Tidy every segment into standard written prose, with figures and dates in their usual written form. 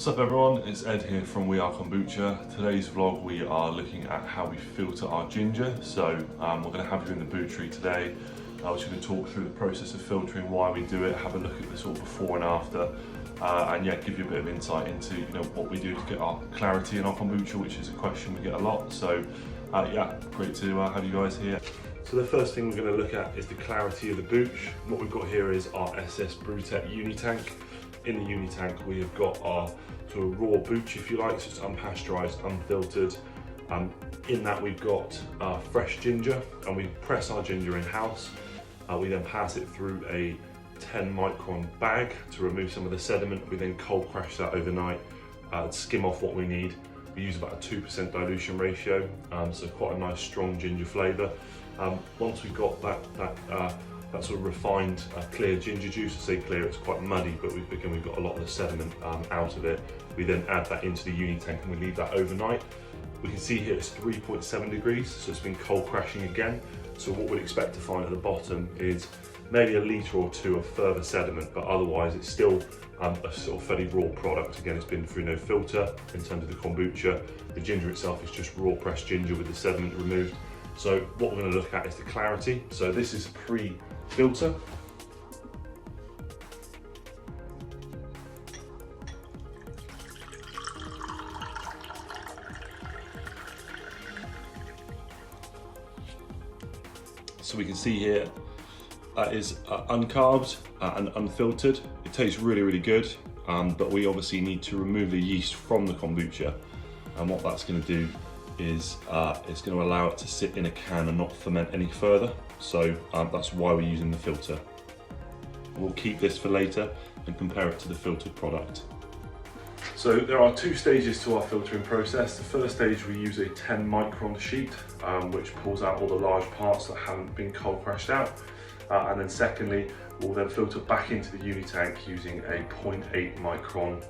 What's up everyone, it's Ed here from WeAreKombucha. Today's vlog we are looking at how we filter our ginger. So we're going to have you in the butchery today. We're just going to talk through the process of filtering, why we do it, have a look at the sort of before and after, and yeah, give you a bit of insight into what we do to get our clarity in our kombucha, which is a question we get a lot. So yeah, great to have you guys here. So the first thing we're going to look at is the clarity of the booch. What we've got here is our SS Brewtech uni tank. In the uni tank we have got our sort of raw booch, if you like, so it's unpasteurised, unfiltered. In that we've got fresh ginger, and we press our ginger in-house. We then pass it through a 10 micron bag to remove some of the sediment. We then cold crash that overnight, skim off what we need. We use about a 2% dilution ratio, so quite a nice strong ginger flavour. Once we've got that sort of refined clear ginger juice, I say clear, it's quite muddy, but we've got a lot of the sediment out of it. We then add that into the uni tank and we leave that overnight. We can see here it's 3.7 degrees, so it's been cold crashing again. So what we'd expect to find at the bottom is maybe a litre or two of further sediment, but otherwise it's still a sort of fairly raw product. Again, it's been through no filter in terms of the kombucha. The ginger itself is just raw pressed ginger with the sediment removed. So what we're going to look at is the clarity. So this is pre-filter. So we can see here that is uncarbed and unfiltered. It tastes really, really good, but we obviously need to remove the yeast from the kombucha. And what that's going to do is it's going to allow it to sit in a can and not ferment any further. So that's why we're using the filter. We'll keep this for later and compare it to the filtered product. So there are two stages to our filtering process. The first stage, we use a 10 micron sheet, which pulls out all the large parts that haven't been cold crashed out. And then secondly, we'll then filter back into the uni tank using a 0.8 micron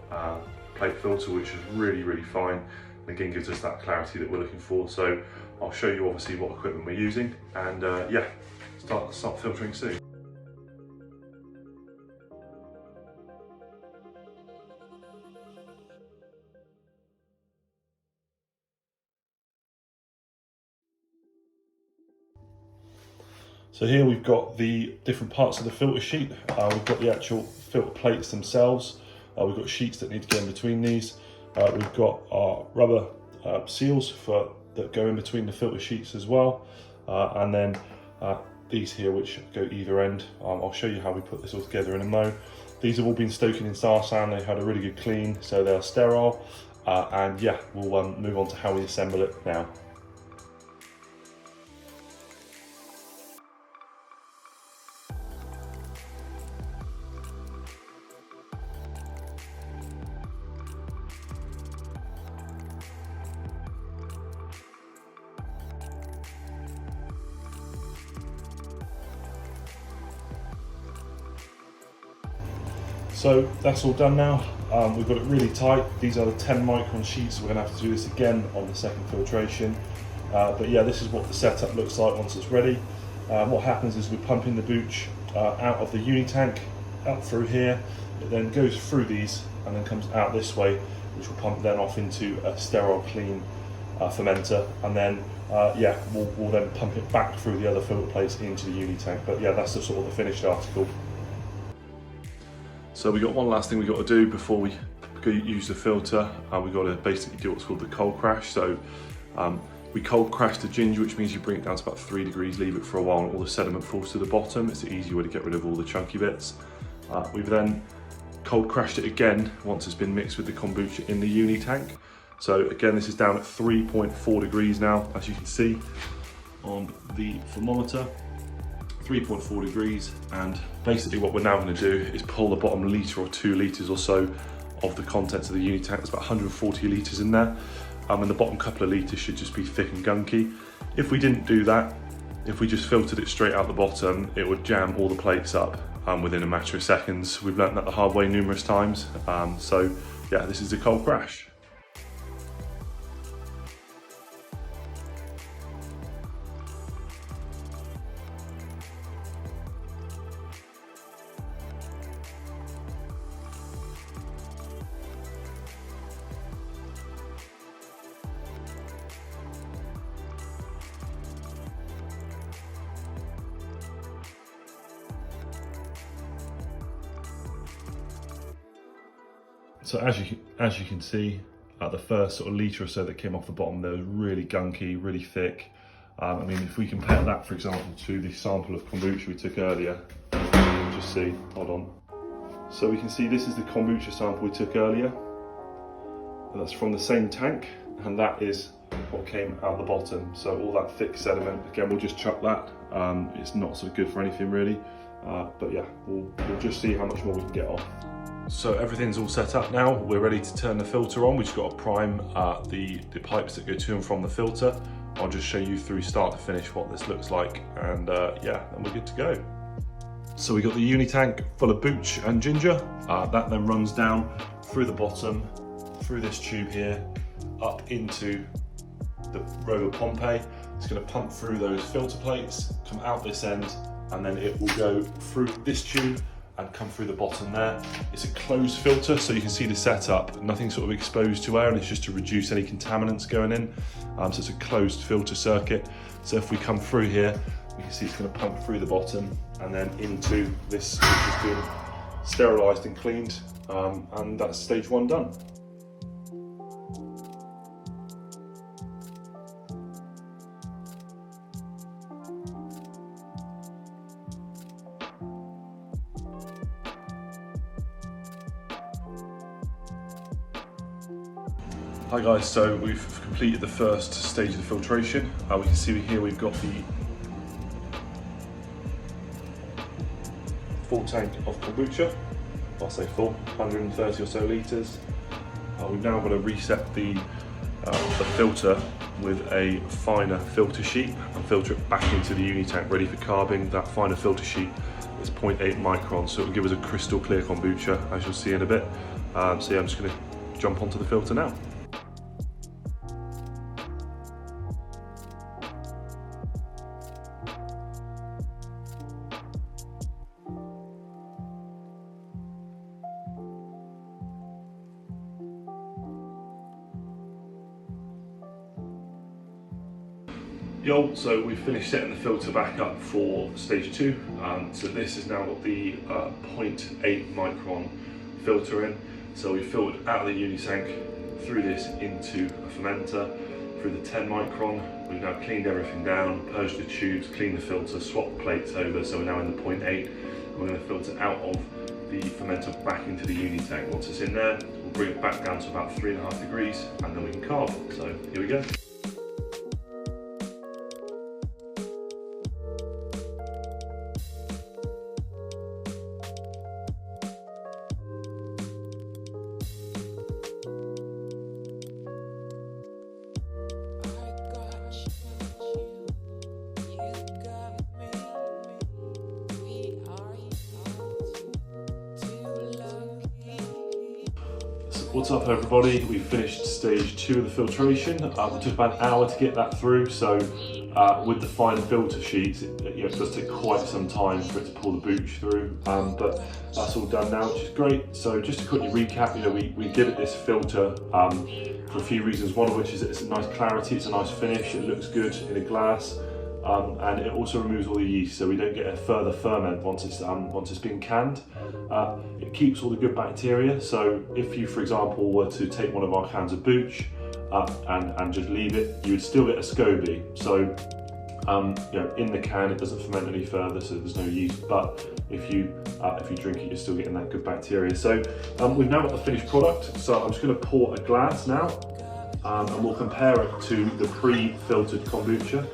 plate filter, which is really, really fine. And again, gives us that clarity that we're looking for. So I'll show you obviously what equipment we're using, and yeah, start filtering soon. So here we've got the different parts of the filter sheet. We've got the actual filter plates themselves. We've got sheets that need to go in between these. We've got our rubber seals that go in between the filter sheets as well. And then these here, which go either end. I'll show you how we put this all together in a mo. These have all been soaking in sour sand. They had a really good clean, so they're sterile. And yeah, we'll move on to how we assemble it now. So that's all done now. We've got it really tight. These are the 10 micron sheets. We're gonna have to do this again on the second filtration. But yeah, this is what the setup looks like once it's ready. What happens is we're pumping the booch out of the uni tank, out through here. It then goes through these and then comes out this way, which will pump then off into a sterile, clean fermenter. And then yeah, we'll then pump it back through the other filter plates into the uni tank. But yeah, that's the sort of the finished article. So we got one last thing we got to do before we use the filter. We've got to basically do what's called the cold crash. So we cold crash the ginger, which means you bring it down to about 3 degrees, leave it for a while, and all the sediment falls to the bottom. It's the easy way to get rid of all the chunky bits. We've then cold crashed it again once it's been mixed with the kombucha in the uni tank. So again, this is down at 3.4 degrees now, as you can see on the thermometer. 3.4 degrees, and basically what we're now going to do is pull the bottom litre or 2 litres or so of the contents of the uni tank. There's about 140 litres in there, and the bottom couple of litres should just be thick and gunky. If we didn't do that, if we just filtered it straight out the bottom, it would jam all the plates up within a matter of seconds. We've learnt that the hard way numerous times. So yeah, this is the cold crash. So as you can see, the first sort of litre or so that came off the bottom there was really gunky, really thick. I mean, if we compare that, for example, to the sample of kombucha we took earlier, just see, hold on. So we can see this is the kombucha sample we took earlier. That's from the same tank, and that is what came out the bottom. So all that thick sediment, again, we'll just chuck that. It's not so good for anything really, but yeah, we'll just see how much more we can get off. So everything's all set up now. We're ready to turn the filter on. We've just got to prime the pipes that go to and from the filter. I'll just show you through start to finish what this looks like, and yeah, then we're good to go. So we got the uni tank full of booch and ginger. That then runs down through the bottom, through this tube here, up into the row of Pompeii. It's going to pump through those filter plates, come out this end, and then it will go through this tube and come through the bottom there. It's a closed filter, so you can see the setup, nothing sort of exposed to air, and it's just to reduce any contaminants going in. So it's a closed filter circuit. So if we come through here, we can see it's going to pump through the bottom and then into this, which has been sterilised and cleaned, and that's stage 1 done. Hi guys, so we've completed the first stage of the filtration. We can see here we've got the full tank of kombucha. I'll say full, 130 or so litres. We've now got to reset the filter with a finer filter sheet and filter it back into the uni tank ready for carbing. That finer filter sheet is 0.8 microns, so it'll give us a crystal clear kombucha, as you'll see in a bit. So yeah, I'm just going to jump onto the filter now. So we've finished setting the filter back up for stage 2. So this has now got the 0.8 micron filter in. So we filtered out of the uni tank, through this into a fermenter, through the 10 micron. We've now cleaned everything down, purged the tubes, cleaned the filter, swapped the plates over, so we're now in the 0.8. We're going to filter out of the fermenter back into the uni tank. Once it's in there, we'll bring it back down to about 3.5 degrees, and then we can carb. So here we go. What's up everybody, we finished stage 2 of the filtration. It took about an hour to get that through, so with the finer filter sheets, it does take quite some time for it to pull the booch through, but that's all done now, which is great. So just to quickly recap, we give it this filter for a few reasons, one of which is that it's a nice clarity, it's a nice finish, it looks good in a glass, and it also removes all the yeast, so we don't get a further ferment once it's been canned. It keeps all the good bacteria, so if you, for example, were to take one of our cans of booch and just leave it, you would still get a SCOBY. So in the can it doesn't ferment any further, so there's no yeast, but if you drink it, you're still getting that good bacteria. So we've now got the finished product, so I'm just going to pour a glass now, and we'll compare it to the pre-filtered kombucha.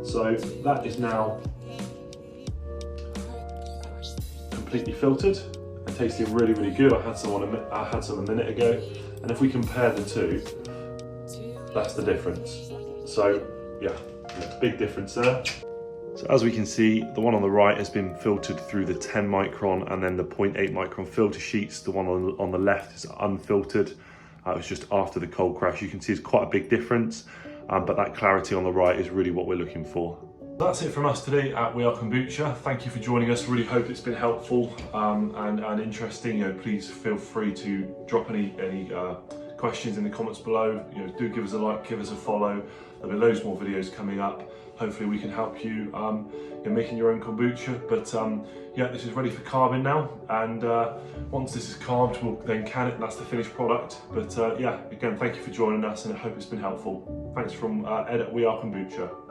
So that is now completely filtered and tasting really, really good. I had some a minute ago, and if we compare the two, that's the difference. So yeah, big difference there. So as we can see, the one on the right has been filtered through the 10 micron and then the 0.8 micron filter sheets. The one on the left is unfiltered. It was just after the cold crash. You can see it's quite a big difference. But that clarity on the right is really what we're looking for. That's it from us today at WeAreKombucha. Thank you for joining us. Really hope it's been helpful and interesting. Please feel free to drop any questions in the comments below. Do give us a like, give us a follow. There'll be loads more videos coming up. Hopefully we can help you in making your own kombucha. But yeah, this is ready for carving now, and once this is carved, we'll then can it, and that's the finished product. But yeah, again, thank you for joining us, and I hope it's been helpful. Thanks from Ed at WeAreKombucha.